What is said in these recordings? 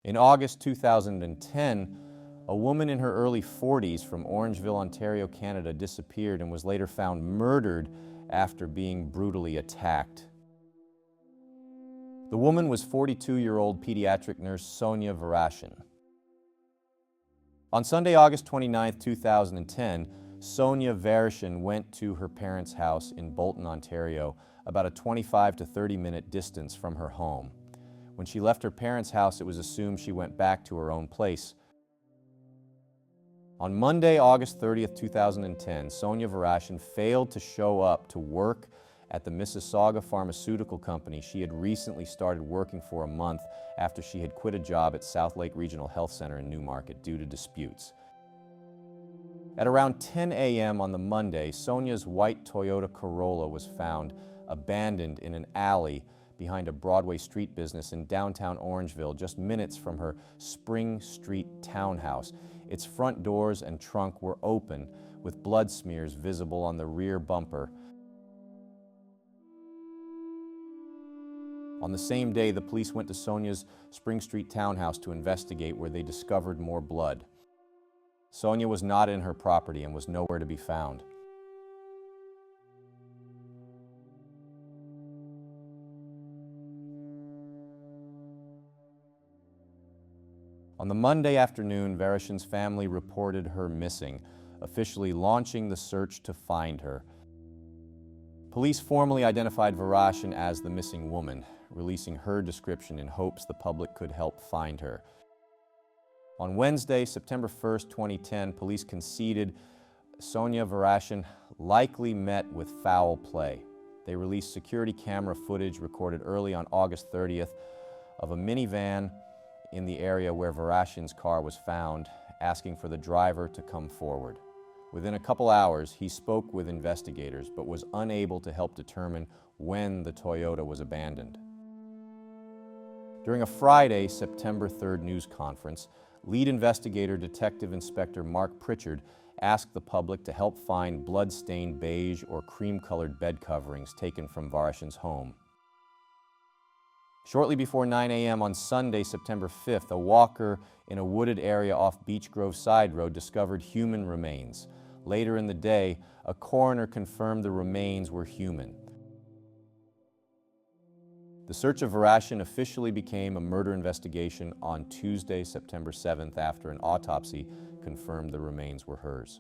In August 2010, a woman in her early 40s from Orangeville, Ontario, Canada disappeared and was later found murdered after being brutally attacked. The woman was 42-year-old pediatric nurse Sonia Varaschin. On Sunday, August 29, 2010, Sonia Varaschin went to her parents' house in Bolton, Ontario, about a 25 to 30-minute distance from her home. When she left her parents' house, it was assumed she went back to her own place. On Monday, August 30th, 2010, Sonia Varaschin failed to show up to work at the Mississauga pharmaceutical company she had recently started working for a month after she had quit a job at South Lake Regional Health Center in Newmarket due to disputes. At around 10 a.m. on the Monday, Sonia's white Toyota Corolla was found abandoned in an alley behind a Broadway street business in downtown Orangeville, just minutes from her Spring Street townhouse. Its front doors and trunk were open, with blood smears visible on the rear bumper. On the same day, the police went to Sonia's Spring Street townhouse to investigate, where they discovered more blood. Sonia was not in her property and was nowhere to be found. On the Monday afternoon, Varaschin's family reported her missing, officially launching the search to find her. Police formally identified Varaschin as the missing woman, releasing her description in hopes the public could help find her. On Wednesday, September 1st, 2010, police conceded Sonia Varaschin likely met with foul play. They released security camera footage recorded early on August 30th of a minivan in the area where Varaschin's car was found, asking for the driver to come forward. Within a couple hours, he spoke with investigators, but was unable to help determine when the Toyota was abandoned. During a Friday, September 3rd news conference, lead investigator Detective Inspector Mark Pritchard asked the public to help find blood-stained beige or cream-colored bed coverings taken from Varaschin's home. Shortly before 9 a.m. on Sunday, September 5th, a walker in a wooded area off Beach Grove Side Road discovered human remains. Later in the day, a coroner confirmed the remains were human. The search of Varaschin officially became a murder investigation on Tuesday, September 7th, after an autopsy confirmed the remains were hers.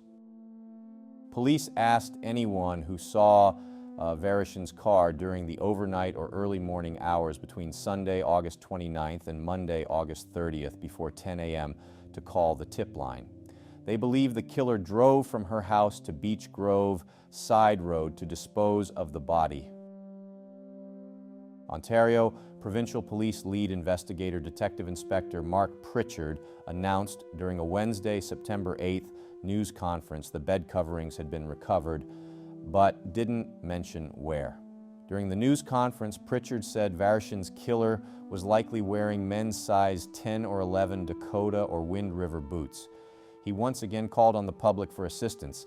Police asked anyone who saw Varaschin's car during the overnight or early morning hours between Sunday, August 29th and Monday, August 30th, before 10 a.m. to call the tip line. They believe the killer drove from her house to Beach Grove Side Road to dispose of the body. Ontario Provincial Police Lead Investigator Detective Inspector Mark Pritchard announced during a Wednesday, September 8th news conference the bed coverings had been recovered, but didn't mention where. During the news conference, Pritchard said Varaschin's killer was likely wearing men's size 10 or 11 Dakota or Wind River boots. He once again called on the public for assistance,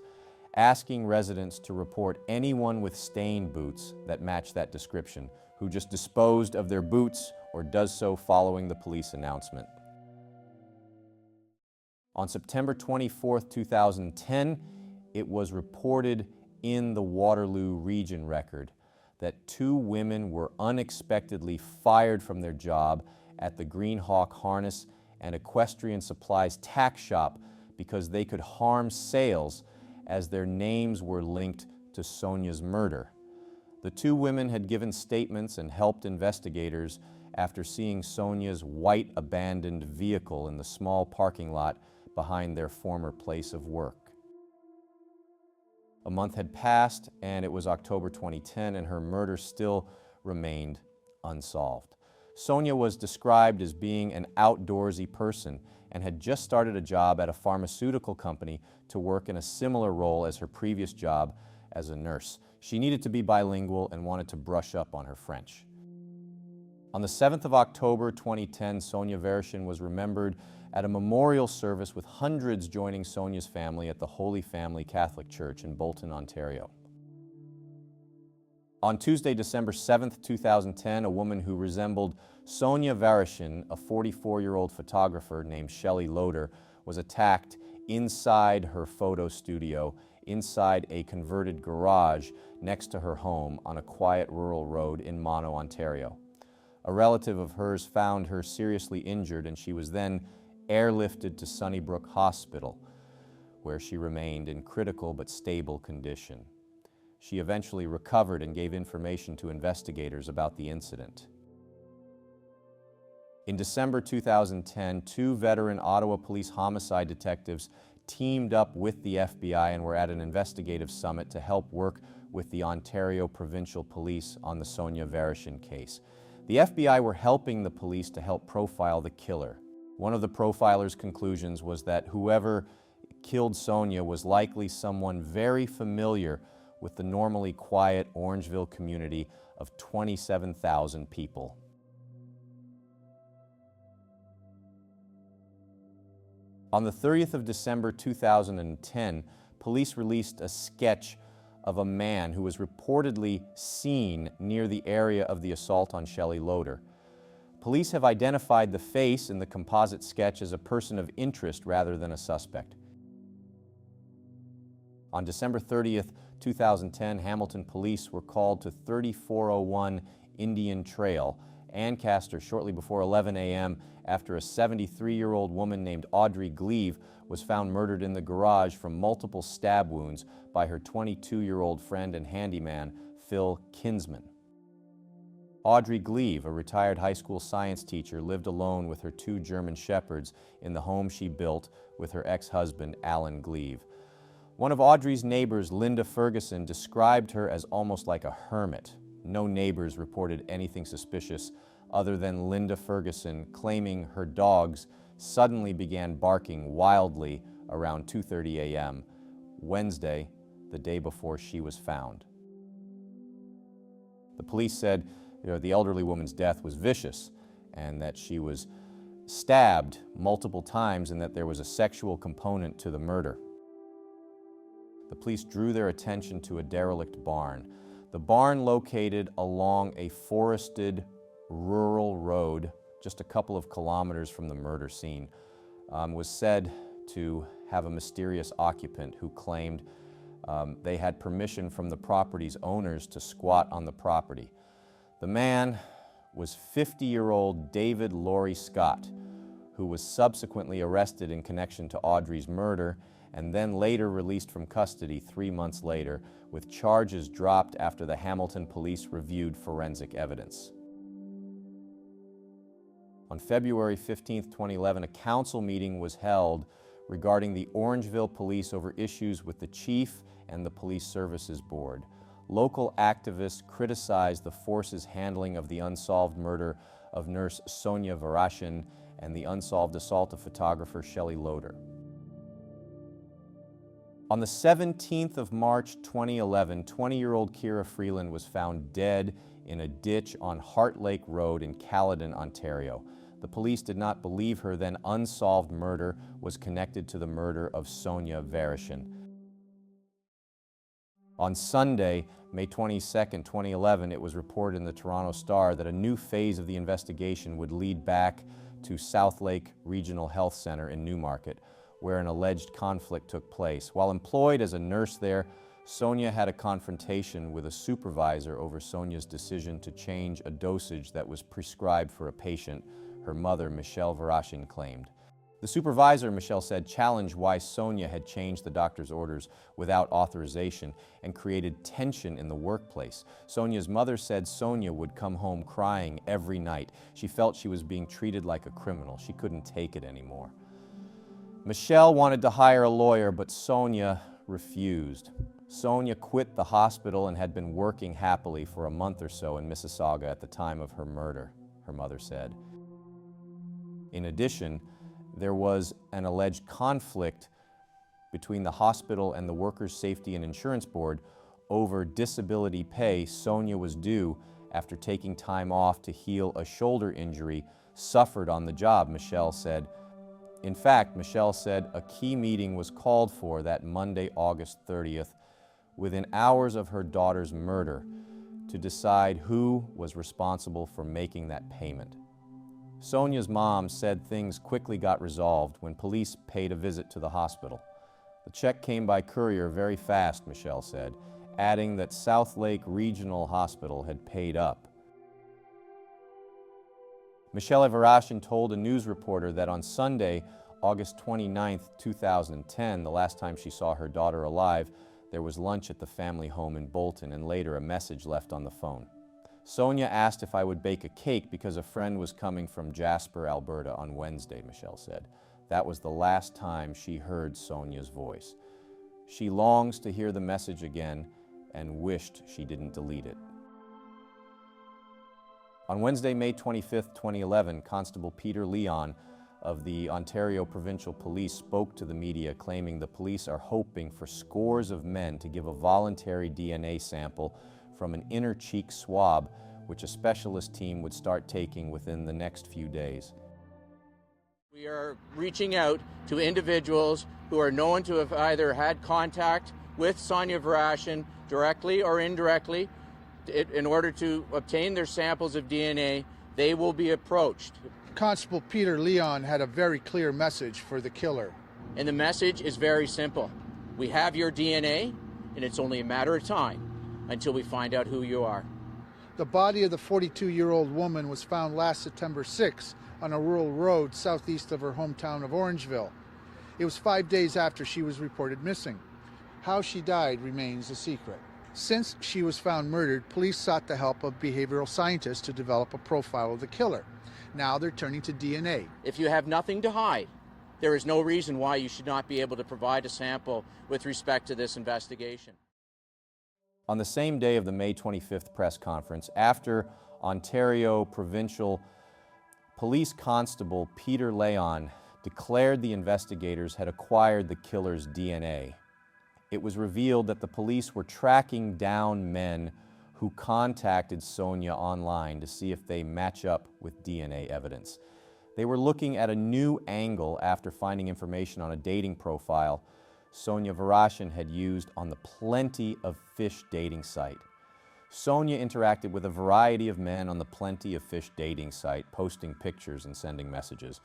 asking residents to report anyone with stained boots that match that description, who just disposed of their boots or does so following the police announcement. On September 24th, 2010, it was reported in the Waterloo Region Record that 2 women were unexpectedly fired from their job at the Green Hawk Harness and Equestrian Supplies tack shop because they could harm sales as their names were linked to Sonia's murder. The 2 women had given statements and helped investigators after seeing Sonia's white abandoned vehicle in the small parking lot behind their former place of work. A month had passed, and it was October 2010, and her murder still remained unsolved. Sonia was described as being an outdoorsy person and had just started a job at a pharmaceutical company to work in a similar role as her previous job as a nurse. She needed to be bilingual and wanted to brush up on her French. On the 7th of October 2010, Sonia Varaschin was remembered at a memorial service with hundreds joining Sonia's family at the Holy Family Catholic Church in Bolton, Ontario. On Tuesday, December 7th, 2010, a woman who resembled Sonia Varaschin, a 44-year-old photographer named Shelley Loader, was attacked inside her photo studio, inside a converted garage next to her home on a quiet rural road in Mono, Ontario. A relative of hers found her seriously injured, and she was then airlifted to Sunnybrook Hospital, where she remained in critical but stable condition. She eventually recovered and gave information to investigators about the incident. In December 2010, two veteran Ottawa Police homicide detectives teamed up with the FBI and were at an investigative summit to help work with the Ontario Provincial Police on the Sonia Varaschin case. The FBI were helping the police to help profile the killer. One of the profilers' conclusions was that whoever killed Sonia was likely someone very familiar with the normally quiet Orangeville community of 27,000 people. On the 30th of December 2010, police released a sketch of a man who was reportedly seen near the area of the assault on Shelley Loader. Police have identified the face in the composite sketch as a person of interest rather than a suspect. On December 30th, 2010, Hamilton police were called to 3401 Indian Trail, Ancaster, shortly before 11 a.m. after a 73-year-old woman named Audrey Gleave was found murdered in the garage from multiple stab wounds by her 22-year-old friend and handyman, Phil Kinsman. Audrey Gleave, a retired high school science teacher, lived alone with her two German shepherds in the home she built with her ex-husband, Alan Gleave. One of Audrey's neighbors, Linda Ferguson, described her as almost like a hermit. No neighbors reported anything suspicious other than Linda Ferguson claiming her dogs suddenly began barking wildly around 2:30 a.m. Wednesday, the day before she was found. The police said the elderly woman's death was vicious and that she was stabbed multiple times and that there was a sexual component to the murder. The police drew their attention to a derelict barn. The barn, located along a forested rural road just a couple of kilometers from the murder scene, was said to have a mysterious occupant who claimed they had permission from the property's owners to squat on the property. The man was 50-year-old David Laurie Scott, who was subsequently arrested in connection to Audrey's murder and then later released from custody 3 months later, with charges dropped after the Hamilton police reviewed forensic evidence. On February 15, 2011, a council meeting was held regarding the Orangeville police over issues with the chief and the Police Services Board. Local activists criticized the force's handling of the unsolved murder of nurse Sonia Varaschin and the unsolved assault of photographer Shelley Loader. On the 17th of March 2011, 20-year-old Kira Freeland was found dead in a ditch on Heart Lake Road in Caledon, Ontario. The police did not believe her then unsolved murder was connected to the murder of Sonia Varaschin. On Sunday, May 22, 2011, it was reported in the Toronto Star that a new phase of the investigation would lead back to South Lake Regional Health Center in Newmarket, where an alleged conflict took place. While employed as a nurse there, Sonia had a confrontation with a supervisor over Sonia's decision to change a dosage that was prescribed for a patient, her mother, Michelle Varaschin, claimed. The supervisor, Michelle said, challenged why Sonia had changed the doctor's orders without authorization and created tension in the workplace. Sonia's mother said Sonia would come home crying every night. She felt she was being treated like a criminal. She couldn't take it anymore. Michelle wanted to hire a lawyer, but Sonia refused. Sonia quit the hospital and had been working happily for a month or so in Mississauga at the time of her murder, her mother said. In addition, there was an alleged conflict between the hospital and the Workers' Safety and Insurance Board over disability pay Sonia was due after taking time off to heal a shoulder injury suffered on the job, Michelle said. In fact, Michelle said a key meeting was called for that Monday, August 30th, within hours of her daughter's murder, to decide who was responsible for making that payment. Sonia's mom said things quickly got resolved when police paid a visit to the hospital. The check came by courier very fast, Michelle said, adding that South Lake Regional Hospital had paid up. Michelle Varaschin told a news reporter that on Sunday, August 29, 2010, the last time she saw her daughter alive, there was lunch at the family home in Bolton and later a message left on the phone. Sonia asked if I would bake a cake because a friend was coming from Jasper, Alberta on Wednesday, Michelle said. That was the last time she heard Sonia's voice. She longs to hear the message again and wished she didn't delete it. On Wednesday, May 25, 2011, Constable Peter Leon of the Ontario Provincial Police spoke to the media, claiming the police are hoping for scores of men to give a voluntary DNA sample from an inner cheek swab, which a specialist team would start taking within the next few days. We are reaching out to individuals who are known to have either had contact with Sonia Varaschin directly or indirectly. In order to obtain their samples of DNA, they will be approached. Constable Peter Leon had a very clear message for the killer. And the message is very simple. We have your DNA, and it's only a matter of time until we find out who you are. The body of the 42-year-old woman was found last September 6 on a rural road southeast of her hometown of Orangeville. It was 5 days after she was reported missing. How she died remains a secret. Since she was found murdered, police sought the help of behavioral scientists to develop a profile of the killer. Now they're turning to DNA. If you have nothing to hide, there is no reason why you should not be able to provide a sample with respect to this investigation. On the same day of the May 25th press conference, after Ontario Provincial Police Constable Peter Leon declared the investigators had acquired the killer's DNA, it was revealed that the police were tracking down men who contacted Sonia online to see if they match up with DNA evidence. They were looking at a new angle after finding information on a dating profile Sonia Varaschin had used on the Plenty of Fish dating site. Sonia interacted with a variety of men on the Plenty of Fish dating site, posting pictures and sending messages.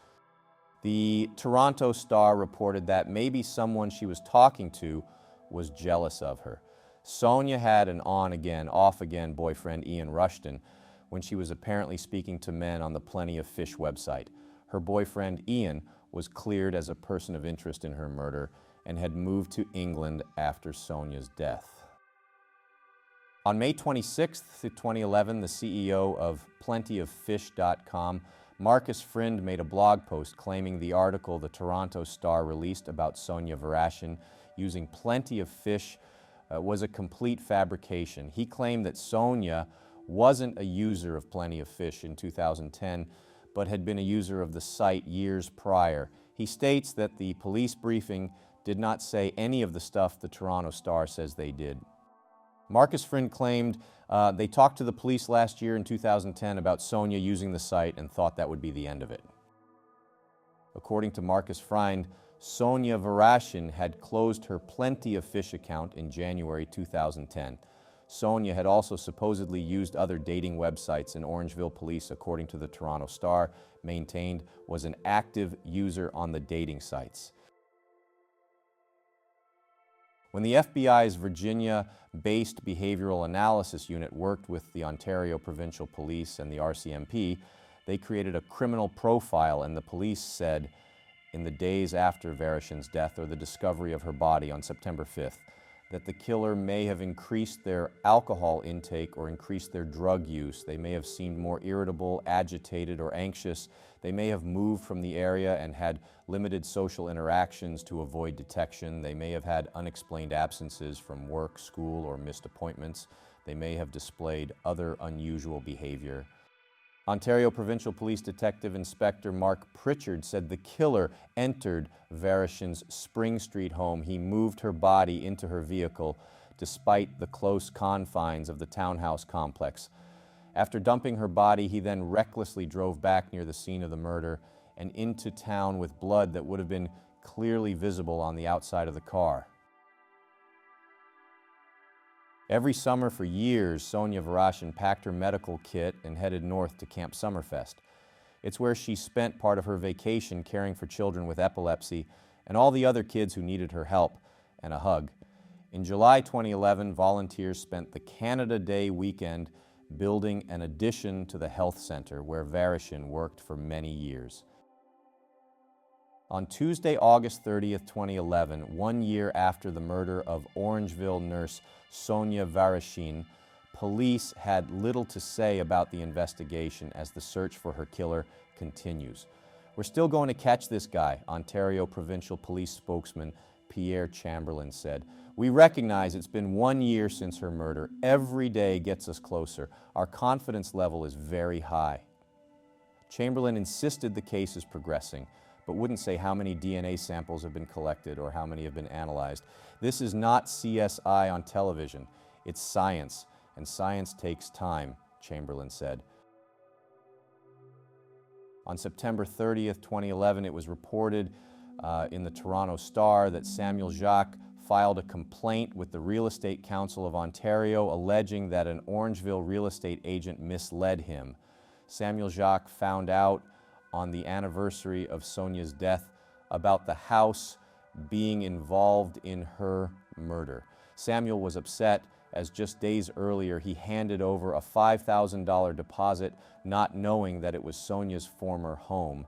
The Toronto Star reported that maybe someone she was talking to was jealous of her. Sonia had an on-again, off-again boyfriend, Ian Rushton, when she was apparently speaking to men on the Plenty of Fish website. Her boyfriend, Ian, was cleared as a person of interest in her murder and had moved to England after Sonia's death. On May 26, 2011, the CEO of plentyoffish.com, Marcus Frind, made a blog post claiming the article the Toronto Star released about Sonia Varaschin using Plenty of Fish was a complete fabrication. He claimed that Sonia wasn't a user of Plenty of Fish in 2010, but had been a user of the site years prior. He states that the police briefing did not say any of the stuff the Toronto Star says they did. Marcus Frind claimed they talked to the police last year in 2010 about Sonia using the site and thought that would be the end of it. According to Marcus Frind, Sonia Varaschin had closed her Plenty of Fish account in January 2010. Sonia had also supposedly used other dating websites, and Orangeville police, according to the Toronto Star, maintained was an active user on the dating sites. When the FBI's Virginia-based behavioral analysis unit worked with the Ontario Provincial Police and the RCMP, they created a criminal profile, and the police said in the days after Varaschin's death or the discovery of her body on September 5th, that the killer may have increased their alcohol intake or increased their drug use. They may have seemed more irritable, agitated, or anxious. They may have moved from the area and had limited social interactions to avoid detection. They may have had unexplained absences from work, school, or missed appointments. They may have displayed other unusual behavior. Ontario Provincial Police Detective Inspector Mark Pritchard said the killer entered Varaschin's Spring Street home. He moved her body into her vehicle despite the close confines of the townhouse complex. After dumping her body, he then recklessly drove back near the scene of the murder and into town with blood that would have been clearly visible on the outside of the car. Every summer for years, Sonia Varaschin packed her medical kit and headed north to Camp Summerfest. It's where she spent part of her vacation caring for children with epilepsy and all the other kids who needed her help and a hug. In July 2011, volunteers spent the Canada Day weekend building an addition to the health center where Varaschin worked for many years. On Tuesday, August 30th, 2011, 1 year after the murder of Orangeville nurse Sonia Varaschin, police had little to say about the investigation as the search for her killer continues. "We're still going to catch this guy," Ontario Provincial Police spokesman Pierre Chamberlain said. "We recognize it's been 1 year since her murder. Every day gets us closer. Our confidence level is very high." Chamberlain insisted the case is progressing, but wouldn't say how many DNA samples have been collected or how many have been analyzed. "This is not CSI on television. It's science, and science takes time," Chamberlain said. On September 30th, 2011, it was reported in the Toronto Star that Samuel Jacques filed a complaint with the Real Estate Council of Ontario alleging that an Orangeville real estate agent misled him. Samuel Jacques found out on the anniversary of Sonia's death about the house being involved in her murder. Samuel was upset as just days earlier he handed over a $5,000 deposit not knowing that it was Sonia's former home.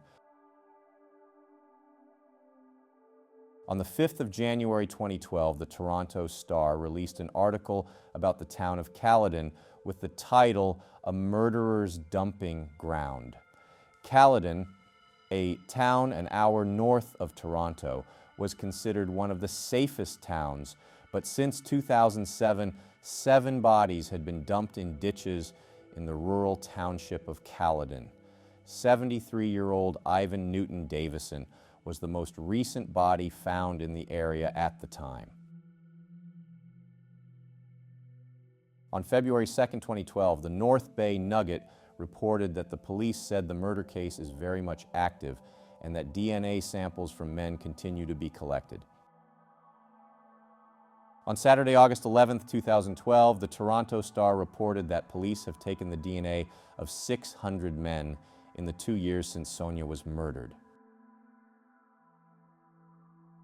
On the 5th of January 2012, the Toronto Star released an article about the town of Caledon with the title, "A Murderer's Dumping Ground." Caledon, a town an hour north of Toronto, was considered one of the safest towns, but since 2007, 7 bodies had been dumped in ditches in the rural township of Caledon. 73-year-old Ivan Newton Davison was the most recent body found in the area at the time. On February 2, 2012, the North Bay Nugget reported that the police said the murder case is very much active and that DNA samples from men continue to be collected. On Saturday, August 11, 2012, the Toronto Star reported that police have taken the DNA of 600 men in the 2 years since Sonia was murdered.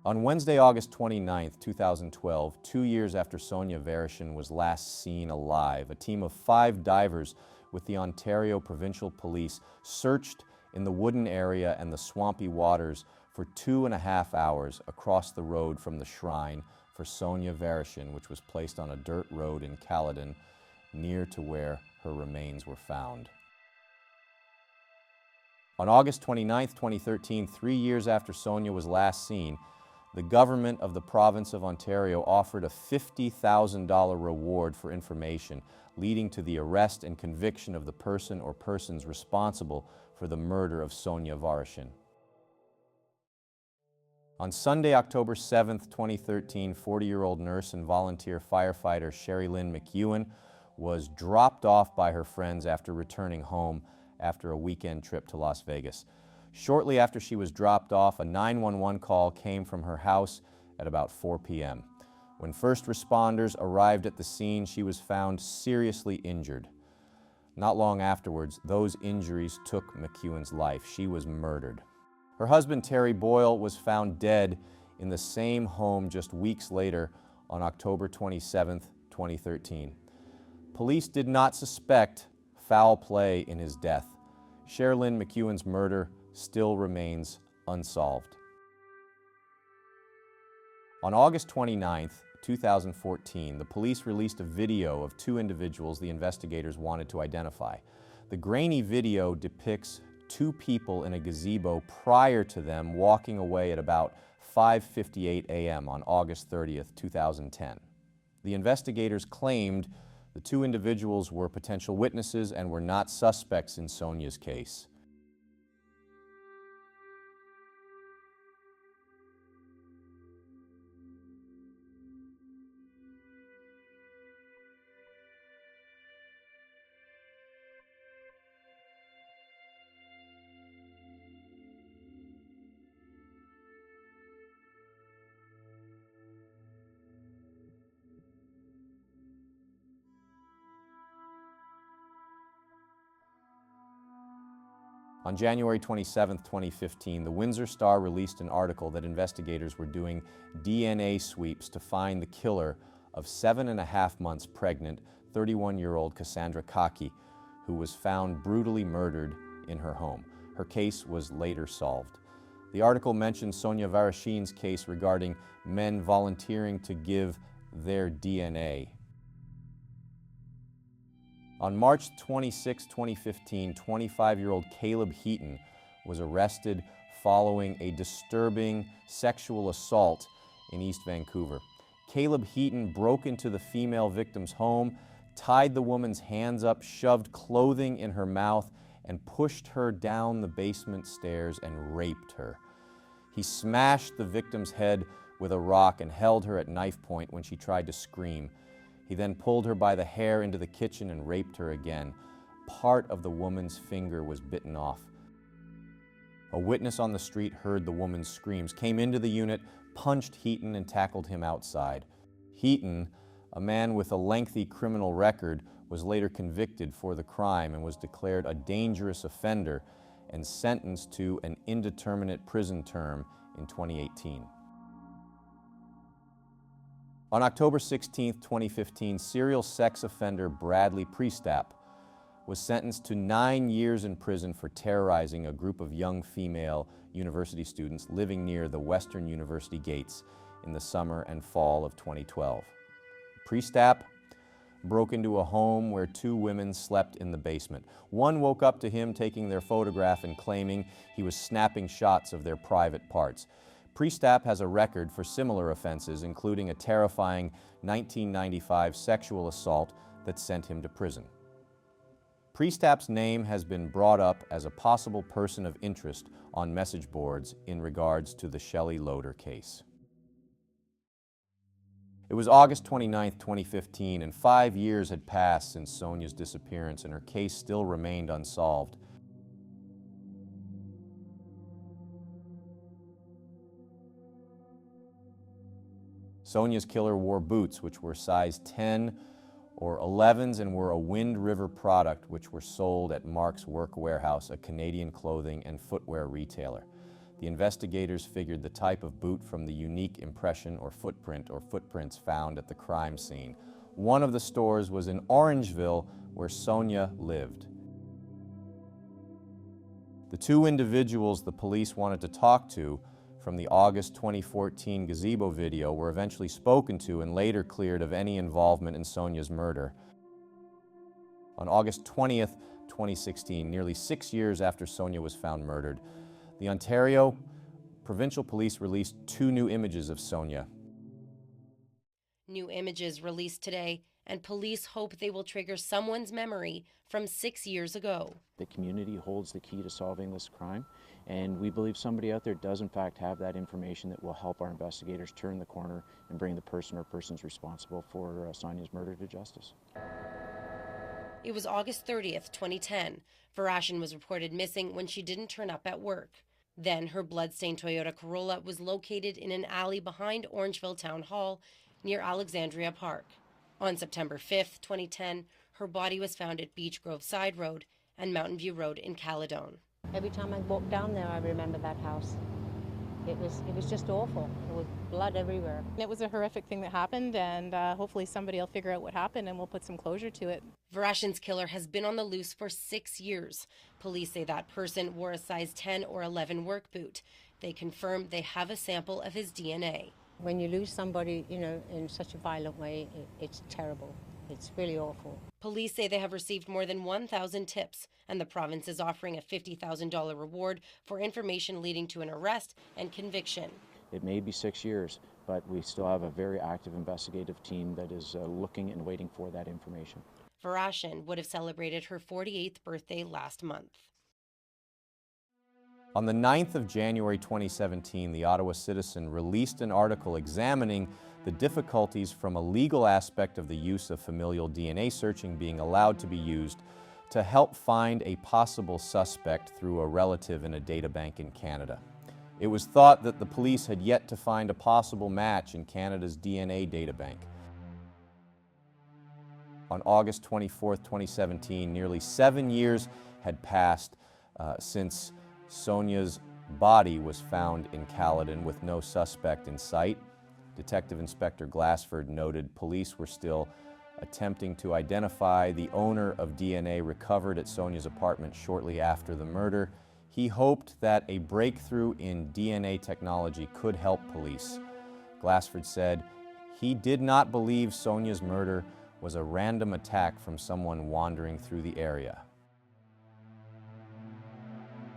On Wednesday, August 29, 2012, 2 years after Sonia Varaschin was last seen alive, a team of 5 divers with the Ontario Provincial Police searched in the wooded area and the swampy waters for 2.5 hours across the road from the shrine for Sonia Varaschin, which was placed on a dirt road in Caledon, near to where her remains were found. On August 29, 2013, 3 years after Sonia was last seen, the government of the province of Ontario offered a $50,000 reward for information, leading to the arrest and conviction of the person or persons responsible for the murder of Sonia Varaschin. On Sunday, October 7, 2013, 40-year-old nurse and volunteer firefighter Sherry Lynn McEwen was dropped off by her friends after returning home after a weekend trip to Las Vegas. Shortly after she was dropped off, a 911 call came from her house at about 4 p.m. When first responders arrived at the scene, she was found seriously injured. Not long afterwards, those injuries took McEwen's life. She was murdered. Her husband, Terry Boyle, was found dead in the same home just weeks later on October 27, 2013. Police did not suspect foul play in his death. Sherilyn McEwen's murder still remains unsolved. On August 29, 2014, the police released a video of 2 individuals the investigators wanted to identify. The grainy video depicts 2 people in a gazebo prior to them walking away at about 5:58 a.m. on August 30, 2010. The investigators claimed the 2 individuals were potential witnesses and were not suspects in Sonia's case. On January 27, 2015, the Windsor Star released an article that investigators were doing DNA sweeps to find the killer of 7.5 months pregnant 31-year-old Cassandra Kaki, who was found brutally murdered in her home. Her case was later solved. The article mentioned Sonia Varaschin's case regarding men volunteering to give their DNA. On March 26, 2015, 25-year-old Caleb Heaton was arrested following a disturbing sexual assault in East Vancouver. Caleb Heaton broke into the female victim's home, tied the woman's hands up, shoved clothing in her mouth, and pushed her down the basement stairs and raped her. He smashed the victim's head with a rock and held her at knife point when she tried to scream. He then pulled her by the hair into the kitchen and raped her again. Part of the woman's finger was bitten off. A witness on the street heard the woman's screams, came into the unit, punched Heaton, and tackled him outside. Heaton, a man with a lengthy criminal record, was later convicted for the crime and was declared a dangerous offender and sentenced to an indeterminate prison term in 2018. On October 16, 2015, serial sex offender Bradley Priestap was sentenced to 9 years in prison for terrorizing a group of young female university students living near the Western University gates in the summer and fall of 2012. Priestap broke into a home where 2 women slept in the basement. One woke up to him taking their photograph and claiming he was snapping shots of their private parts. Priestap has a record for similar offenses, including a terrifying 1995 sexual assault that sent him to prison. Priestap's name has been brought up as a possible person of interest on message boards in regards to the Shelley Loader case. It was August 29, 2015, and 5 years had passed since Sonia's disappearance, and her case still remained unsolved. Sonia's killer wore boots which were size 10 or 11s and were a Wind River product which were sold at Mark's Work Warehouse, a Canadian clothing and footwear retailer. The investigators figured the type of boot from the unique impression or footprints found at the crime scene. One of the stores was in Orangeville, where Sonia lived. The 2 individuals the police wanted to talk to from the August 2014 gazebo video were eventually spoken to and later cleared of any involvement in Sonia's murder. On August 20th, 2016, nearly 6 years after Sonia was found murdered, the Ontario Provincial Police released 2 new images of Sonia. New images released today, and police hope they will trigger someone's memory from 6 years ago. The community holds the key to solving this crime, and we believe somebody out there does in fact have that information that will help our investigators turn the corner and bring the person or persons responsible for Sonia's murder to justice. It was August 30th, 2010. Varaschin was reported missing when she didn't turn up at work. Then her bloodstained Toyota Corolla was located in an alley behind Orangeville Town Hall near Alexandria Park. On September 5th, 2010, her body was found at Beach Grove Side Road and Mountain View Road in Caledon. Every time I walk down there, I remember that house. It was just awful. There was blood everywhere. It was a horrific thing that happened, and hopefully somebody will figure out what happened and we'll put some closure to it. Varaschin's killer has been on the loose for 6 years. Police say that person wore a size 10 or 11 work boot. They confirm they have a sample of his DNA. When you lose somebody, in such a violent way, it's terrible. It's really awful. Police say they have received more than 1,000 tips, and the province is offering a $50,000 reward for information leading to an arrest and conviction. It may be 6 years, but we still have a very active investigative team that is looking and waiting for that information. Varaschin would have celebrated her 48th birthday last month. On the 9th of January 2017, the Ottawa Citizen released an article examining the difficulties from a legal aspect of the use of familial DNA searching being allowed to be used to help find a possible suspect through a relative in a databank in Canada. It was thought that the police had yet to find a possible match in Canada's DNA databank. On August 24, 2017, nearly 7 years had passed Since Sonia's body was found in Caledon with no suspect in sight, Detective Inspector Glassford noted police were still attempting to identify the owner of DNA recovered at Sonia's apartment shortly after the murder. He hoped that a breakthrough in DNA technology could help police. Glassford said he did not believe Sonia's murder was a random attack from someone wandering through the area.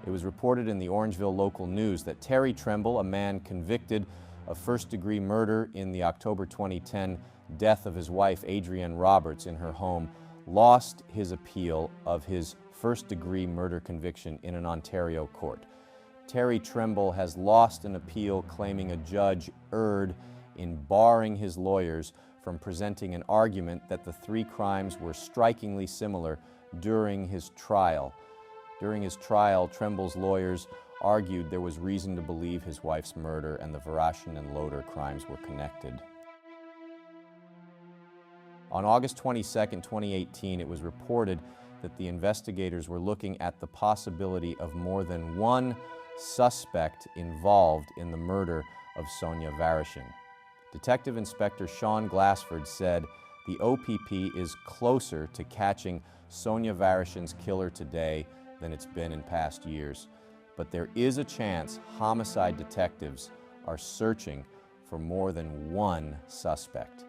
It was reported in the Orangeville local news that Terry Tremble, a man convicted of first-degree murder in the October 2010 death of his wife, Adrienne Roberts, in her home, lost his appeal of his first-degree murder conviction in an Ontario court. Terry Tremble has lost an appeal claiming a judge erred in barring his lawyers from presenting an argument that the three crimes were strikingly similar during his trial. During his trial, Tremble's lawyers argued there was reason to believe his wife's murder and the Varaschin and Loader crimes were connected. On August 22, 2018, it was reported that the investigators were looking at the possibility of more than one suspect involved in the murder of Sonia Varaschin. Detective Inspector Sean Glassford said the OPP is closer to catching Sonia Varaschin's killer today than it's been in past years, but there is a chance homicide detectives are searching for more than one suspect.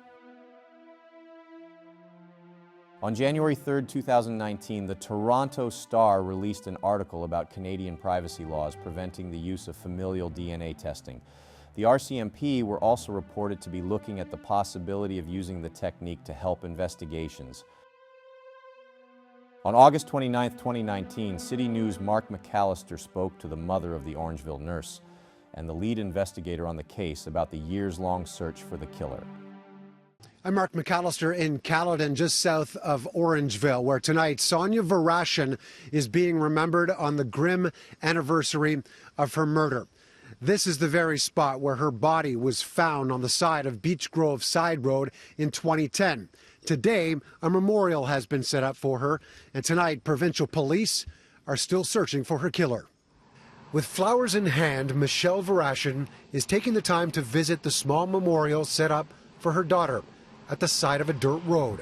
On January 3, 2019, the Toronto Star released an article about Canadian privacy laws preventing the use of familial DNA testing. The RCMP were also reported to be looking at the possibility of using the technique to help investigations. On August 29, 2019, City News' Mark McAllister spoke to the mother of the Orangeville nurse and the lead investigator on the case about the years-long search for the killer. I'm Mark McAllister in Caledon, just south of Orangeville, where tonight Sonia Varaschin is being remembered on the grim anniversary of her murder. This is the very spot where her body was found on the side of Beach Grove Side Road in 2010. Today, a memorial has been set up for her, and tonight provincial police are still searching for her killer. With flowers in hand, Michelle Varaschin is taking the time to visit the small memorial set up for her daughter at the side of a dirt road.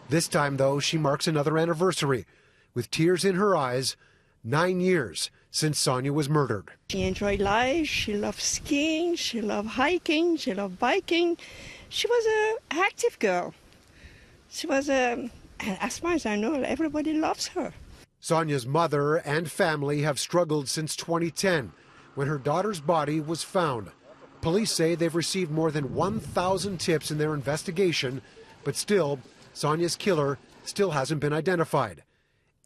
This time, though, she marks another anniversary. With tears in her eyes, 9 years since Sonia was murdered. She enjoyed life, she loved skiing, she loved hiking, she loved biking. She was an active girl. She was as far as I know, everybody loves her. Sonia's mother and family have struggled since 2010, when her daughter's body was found. Police say they've received more than 1,000 tips in their investigation, but still, Sonia's killer still hasn't been identified.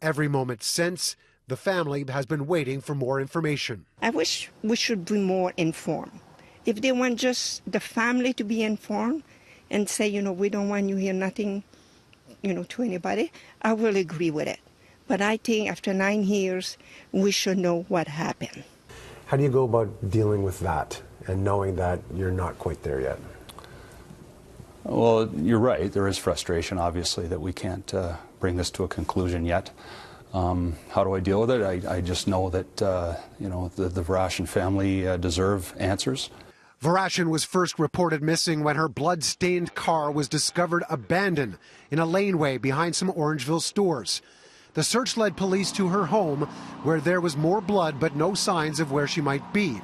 Every moment since, the family has been waiting for more information. I wish we should be more informed. If they want just the family to be informed and say, we don't want you to hear nothing, to anybody, I will agree with it. But I think after 9 years, we should know what happened. How do you go about dealing with that and knowing that you're not quite there yet? Well, you're right. There is frustration, obviously, that we can't bring this to a conclusion yet. How do I deal with it? I just know that, the Varaschin family deserve answers. Varaschin was first reported missing when her blood-stained car was discovered abandoned in a laneway behind some Orangeville stores. The search led police to her home, where there was more blood but no signs of where she might be.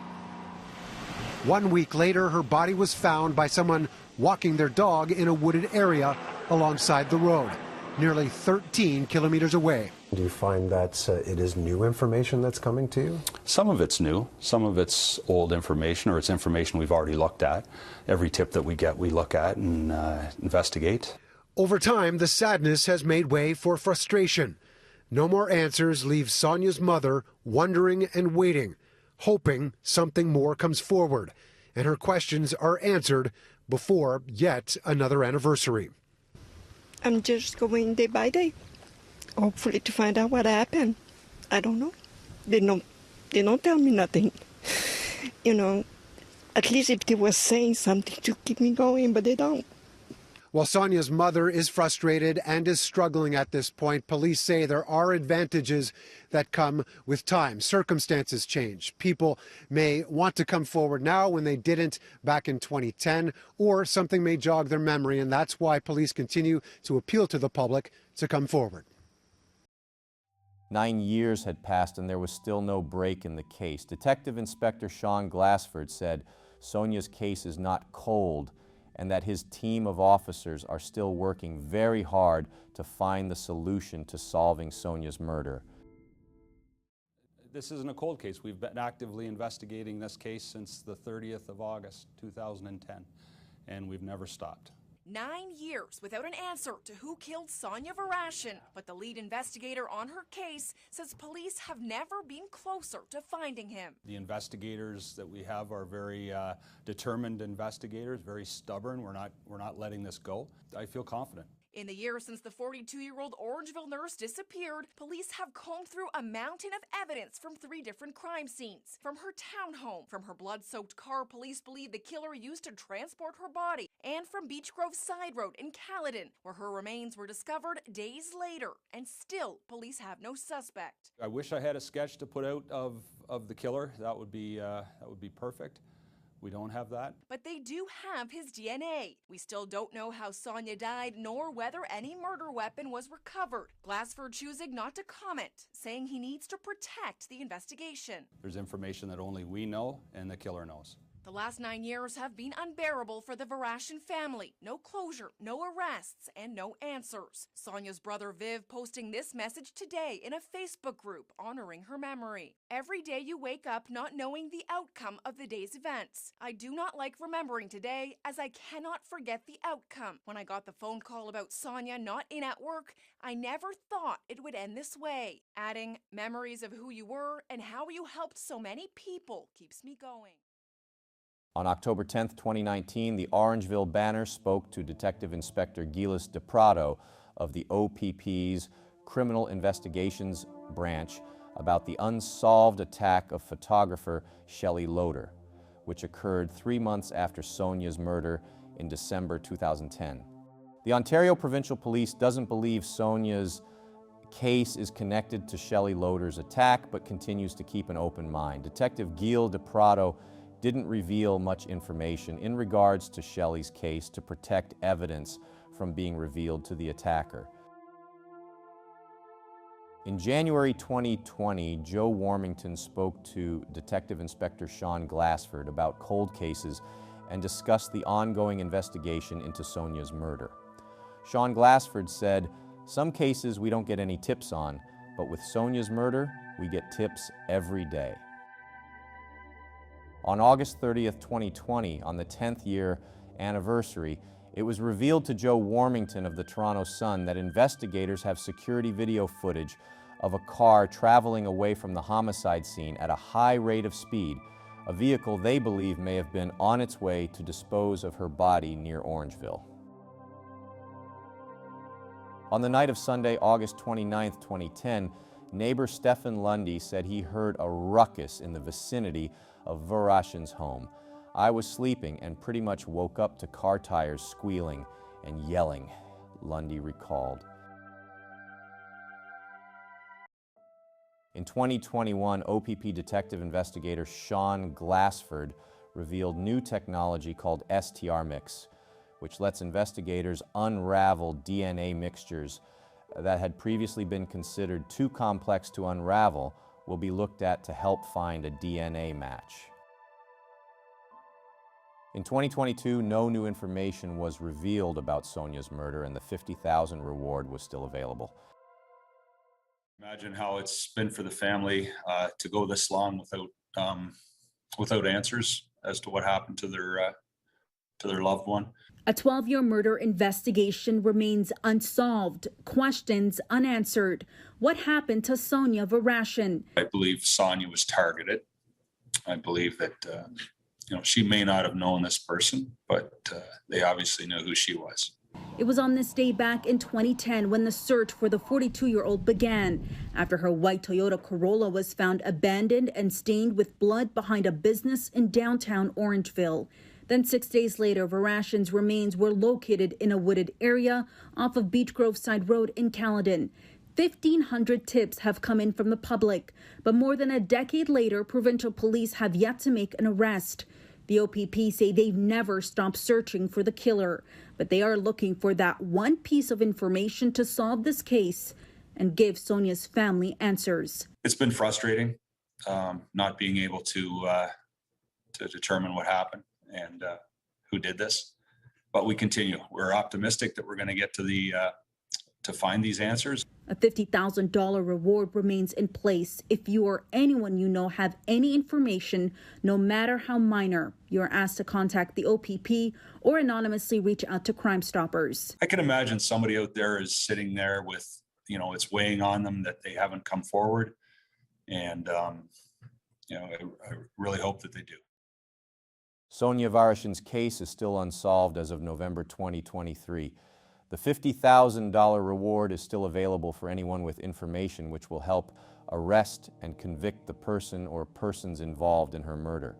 1 week later, her body was found by someone walking their dog in a wooded area alongside the road, nearly 13 kilometers away. Do you find that it is new information that's coming to you? Some of it's new, some of it's old information, or it's information we've already looked at. Every tip that we get, we look at and investigate. Over time, the sadness has made way for frustration. No more answers leave Sonia's mother wondering and waiting, hoping something more comes forward, and her questions are answered before yet another anniversary. I'm just going day by day, hopefully to find out what happened. I don't know. They don't tell me nothing. At least if they were saying something to keep me going, but they don't. While Sonia's mother is frustrated and is struggling at this point, police say there are advantages that come with time. Circumstances change. People may want to come forward now when they didn't back in 2010, or something may jog their memory, and that's why police continue to appeal to the public to come forward. 9 years had passed and there was still no break in the case. Detective Inspector Sean Glassford said Sonia's case is not cold and that his team of officers are still working very hard to find the solution to solving Sonia's murder. This isn't a cold case. We've been actively investigating this case since the 30th of August, 2010, and we've never stopped. 9 years without an answer to who killed Sonia Varaschin, but the lead investigator on her case says police have never been closer to finding him. The investigators that we have are very determined investigators, very stubborn. We're not letting this go. I feel confident. In the year since the 42-year-old Orangeville nurse disappeared, police have combed through a mountain of evidence from 3 different crime scenes. From her townhome, from her blood-soaked car police believe the killer used to transport her body, and from Beach Grove Side Road in Caledon, where her remains were discovered days later. And still, police have no suspect. I wish I had a sketch to put out of the killer. That would be perfect. We don't have that. But they do have his DNA. We still don't know how Sonia died, nor whether any murder weapon was recovered. Glassford choosing not to comment, saying he needs to protect the investigation. There's information that only we know and the killer knows. The last 9 years have been unbearable for the Varaschin family. No closure, no arrests, and no answers. Sonia's brother Viv posting this message today in a Facebook group honoring her memory. Every day you wake up not knowing the outcome of the day's events. I do not like remembering today as I cannot forget the outcome. When I got the phone call about Sonia not in at work, I never thought it would end this way. Adding, memories of who you were and how you helped so many people keeps me going. On October 10, 2019, the Orangeville Banner spoke to Detective Inspector Gilles DePrado of the OPP's Criminal Investigations Branch about the unsolved attack of photographer Shelley Loader, which occurred 3 months after Sonia's murder in December 2010. The Ontario Provincial Police doesn't believe Sonia's case is connected to Shelley Loader's attack, but continues to keep an open mind. Detective Gilles DePrado didn't reveal much information in regards to Shelley's case to protect evidence from being revealed to the attacker. In January 2020, Joe Warmington spoke to Detective Inspector Sean Glassford about cold cases and discussed the ongoing investigation into Sonia's murder. Sean Glassford said, "Some cases we don't get any tips on, but with Sonia's murder, we get tips every day." On August 30th, 2020, on the 10th year anniversary, it was revealed to Joe Warmington of the Toronto Sun that investigators have security video footage of a car traveling away from the homicide scene at a high rate of speed, a vehicle they believe may have been on its way to dispose of her body near Orangeville. On the night of Sunday, August 29th, 2010, neighbor Stephen Lundy said he heard a ruckus in the vicinity of Varaschin's home. "I was sleeping and pretty much woke up to car tires squealing and yelling," Lundy recalled. In 2021, OPP detective investigator Sean Glassford revealed new technology called STR-Mix, which lets investigators unravel DNA mixtures that had previously been considered too complex to unravel will be looked at to help find a DNA match. In 2022, no new information was revealed about Sonia's murder and the $50,000 reward was still available. Imagine how it's been for the family to go this long without answers as to what happened to their loved one. A 12-year murder investigation remains unsolved, questions unanswered. What happened to Sonia Varaschin? I believe Sonia was targeted. I believe that she may not have known this person, but they obviously knew who she was. It was on this day back in 2010 when the search for the 42-year-old began, after her white Toyota Corolla was found abandoned and stained with blood behind a business in downtown Orangeville. Then 6 days later, Varaschin's remains were located in a wooded area off of Beach Grove Side Road in Caledon. 1,500 tips have come in from the public, but more than a decade later, provincial police have yet to make an arrest. The OPP say they've never stopped searching for the killer, but they are looking for that one piece of information to solve this case and give Sonia's family answers. It's been frustrating not being able to determine what happened and who did this, but we continue. We're optimistic that we're going to get to find these answers. A $50,000 reward remains in place. If you or anyone you know have any information, no matter how minor, you're asked to contact the OPP or anonymously reach out to Crime Stoppers. I can imagine somebody out there is sitting there with, it's weighing on them that they haven't come forward. And, I really hope that they do. Sonia Varaschin's case is still unsolved as of November 2023. The $50,000 reward is still available for anyone with information which will help arrest and convict the person or persons involved in her murder.